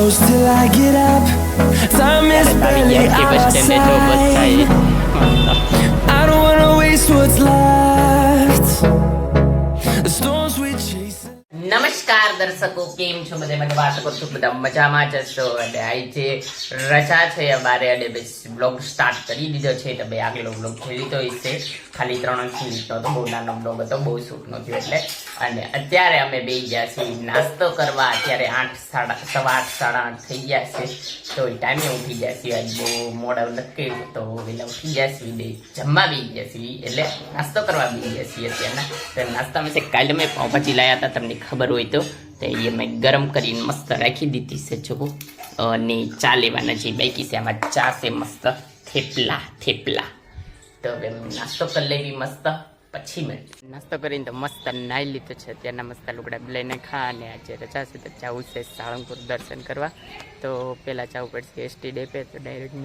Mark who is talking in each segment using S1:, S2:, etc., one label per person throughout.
S1: close till I get up. Time is barely on our side. I don't wanna waste what's left. The storms we chase.
S2: નમસ્કાર દર્શકો, કેમ છો? બધા મને વાત કરું છું, બધા મજામાં જ હશો. અને આજે રજા છે અમારે અને બ્લોગ સ્ટાર્ટ કરી દીધો છે. તમે આગલો બ્લોગ જોઈ લીધો હશે, ખાલી 3 મિનિટનો તો, બહુ નાનો બ્લોગ હતો, બહુ શૂટ નો થયો એટલે. અને અત્યારે અમે બેસી ગયા છીએ નાસ્તો કરવા. અત્યારે 8:30 થઈ ગયા છે, તો એ ટાઈમે ઉઠી ગયા છીએ. આજ બહુ મોડા નક્કી તો એટલે ઉઠી ગયા છીએ, જમવા બેસી ગયા છીએ, એટલે નાસ્તો કરવા બેસી ગયા છીએ. અત્યારના નાસ્તામાં છે કાલે મેં પાઉંભાજી લાવ્યા હતા, તમને ખબર હોય તો એ મેં ગરમ કરીને મસ્ત રાખી દીધી છે. જો અને ચા લેવાના છે બાકી છે. આમાં ચા છે મસ્ત થેપલા. તો હવે નાસ્તો કરી લેવી મસ્ત. પછી મેં નાસ્તો કરીને તો મસ્ત નાહી લીધો છે. ત્યાંના મસ્ત લુગડા લઈને ખા. અને આજે રજા છે તો જવું છે સાળંગપુર દર્શન કરવા. તો પહેલાં જવું પડશે એસટી ડેપે. તો ડાયરેક્ટ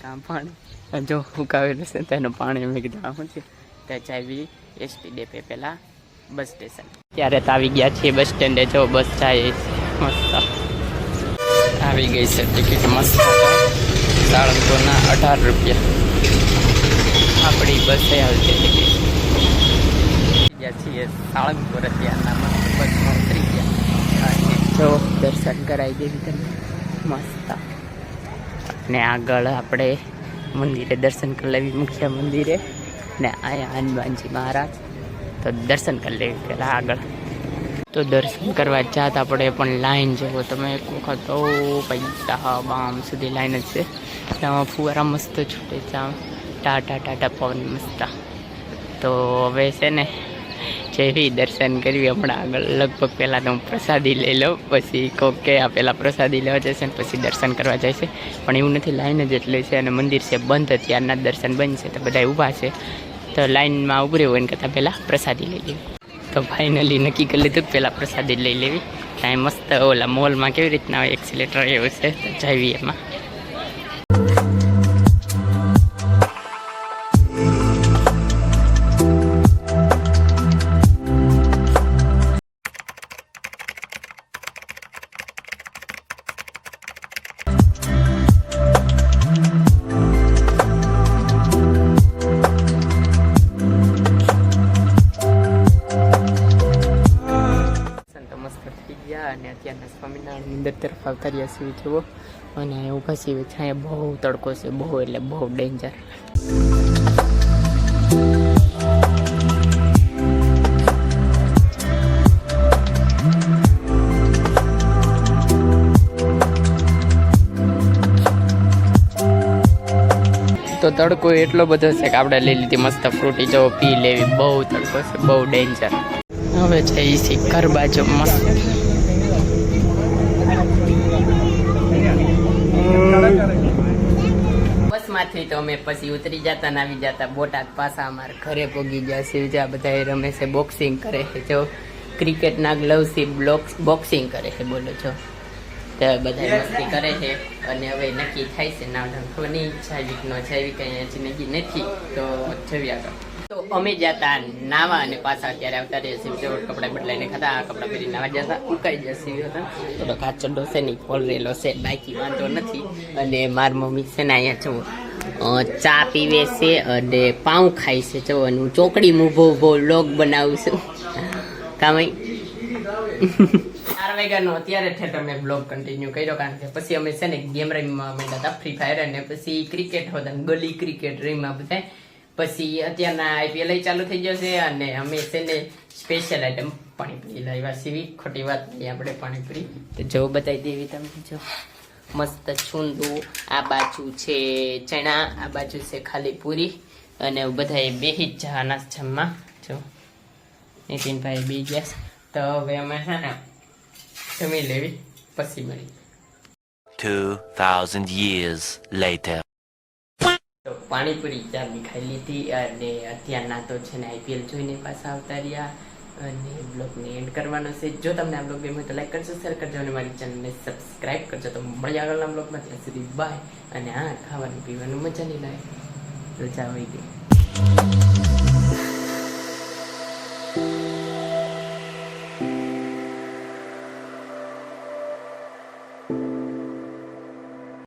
S2: કામ પાણી જો ઉકાવેલું છે તેનું પાણી મેં કીધું આવું છે ત્યાં જાવી એસટી ડેપે પહેલાં બસ સ્ટેશન. ત્યારે તો આવી ગયા છીએ બસ સ્ટેન્ડે. જો બસ જાય મસ્ત આવી ગઈ છે. ટિકિટ મસ્ત સાળંગપુરના 18 રૂપિયા આપણી બસે આવશે ટિકિટ. ગયા છીએ સાળંગપુર. અત્યારના મસ્ત બસમાં ઉતરી ગયા. જો દર્શન કરાવી દેવી તમે મસ્ત. અને આગળ આપણે મંદિરે દર્શન કરી લેવી, મુખ્ય મંદિરે. ને અહીંયા હનુમાનજી મહારાજ, તો દર્શન કરી લેવી પહેલાં આગળ. તો દર્શન કરવા જાત આપણે પણ લાઈન જુઓ તમે એક વખત. તો પૈસા બામ સુધી લાઈન જ છે. ત્યાં ફુવારા મસ્ત છૂટે છે, આમ ટાટા પવન મસ્ત. તો હવે છે ને જેવી દર્શન કરવી હમણાં આગળ લગભગ પહેલાં તો હું પ્રસાદી લઈ લઉં, પછી કોક કે આ પહેલાં પ્રસાદી લેવા જશે ને પછી દર્શન કરવા જાય છે. પણ એવું નથી, લાઈન જ એટલી છે. અને મંદિર છે બંધ, ત્યારના દર્શન બંધ છે, તો બધા ઊભા છે. તો લાઈનમાં ઉભરી હોય ને કરતાં પહેલાં પ્રસાદી લઈ લેવી. તો ફાઇનલી નક્કી કરી લીધું પહેલાં પ્રસાદી લઈ લેવી. કાંઈ મસ્ત ઓલા મોલમાં કેવી રીતના એક્સિલેટર એવું છે, તો જાવી એમાં. અને અત્યારના સ્વામિનારાયણ મંદિર તરફ આવતા રહ્યા છીએ જુઓ. અને ઊભા છીએ છાંય, બહુ તડકો છે, બહુ એટલે બહુ ડેન્જર. તો તડકો એટલો બધો છે કે આપણે લઈ લીધી મસ્ત ફ્રૂટી જો પી લેવી. બહુ તડકો છે, બહુ ડેન્જર. હવે જઈએ છીએ ઘર બાજુ મસ્ત. બસમાંથી તો અમે પછી ઉતરી જતા ને આવી જતા બોટાદ પાછા અમારા ઘરે પહોંચી ગયા છે. જ્યાં બધા રમે છે, બોક્સિંગ કરે છે. જો ક્રિકેટના ગ્લવ્સથી બોક્સિંગ કરે છે, બોલો છો. તો બધા મસ્તી કરે છે. અને હવે નક્કી થાય છે ના ખબર નહીં જૈવિક નો જૈવિક અહીંયા નક્કી નથી, તો જવી આગળ. તો અમે જતા નાવા અને પાછા અત્યારે આવતા રહીએ છીએ. કપડાં બદલાઈને ખાતા, કપડાં પહેરી નાવા જતા ઉકાઈ જશે. થોડો કાચડો છે ને ફોલરેલો છે, બાકી વાંધો નથી. અને મારી મમ્મી છે ને અહીંયા જો ચા પીવે છે અને પાઉં ખાય છે. જો અને હું ચોકડી ઊભો વ્લોગ બનાવું છું. કામય 4 વાગ્યાનો અત્યારે થિયેટર મેં બ્લોગ કન્ટિન્યુ કર્યો, કારણ કે પછી અમે છે ને ગેમ રમવા માંડ્યા હતા, ફ્રી ફાયર. અને પછી ક્રિકેટ હતા, ગલી ક્રિકેટ રમ્યા બધા. પછી અત્યારના IPL ચાલુ થઈ જશે. અને અમે છે ને સ્પેશિયલ આઈટમ પાણીપુરી લાવ્યા છીએ. ખોટી વાત નહીં, આપણે પાણીપુરી તો જો બતાવી દેવી તમને. જો મસ્ત છૂંદું, આ બાજુ છે ચણા, આ બાજુ છે ખાલી પૂરી. અને બધા બેહી જ જવાના જમવા. જો નીતિનભાઈ બી ગયા. તો હવે અમે છે ને જમી લેવી, પછી મળી.
S3: 2000 years later.
S2: તો પાણીપુરી ચારની ખાઈ લીધી. અને અત્યારના તો છે ને IPL જોઈને પાછા આવતા રહ્યા. અને બ્લોગને એન્ડ કરવાનો છે. જો તમને આ બ્લોગ ગમ્યો તો લાઈક કરજો, શેર કરજો અને મારી ચેનલને સબસ્ક્રાઈબ કરજો. તો મળીએ આગળના બ્લોગમાં. ત્યાં સુધી બાય. અને હા, ખાવાનું પીવાનું મજા નહીં લાગે, રજા હોય ગઈ.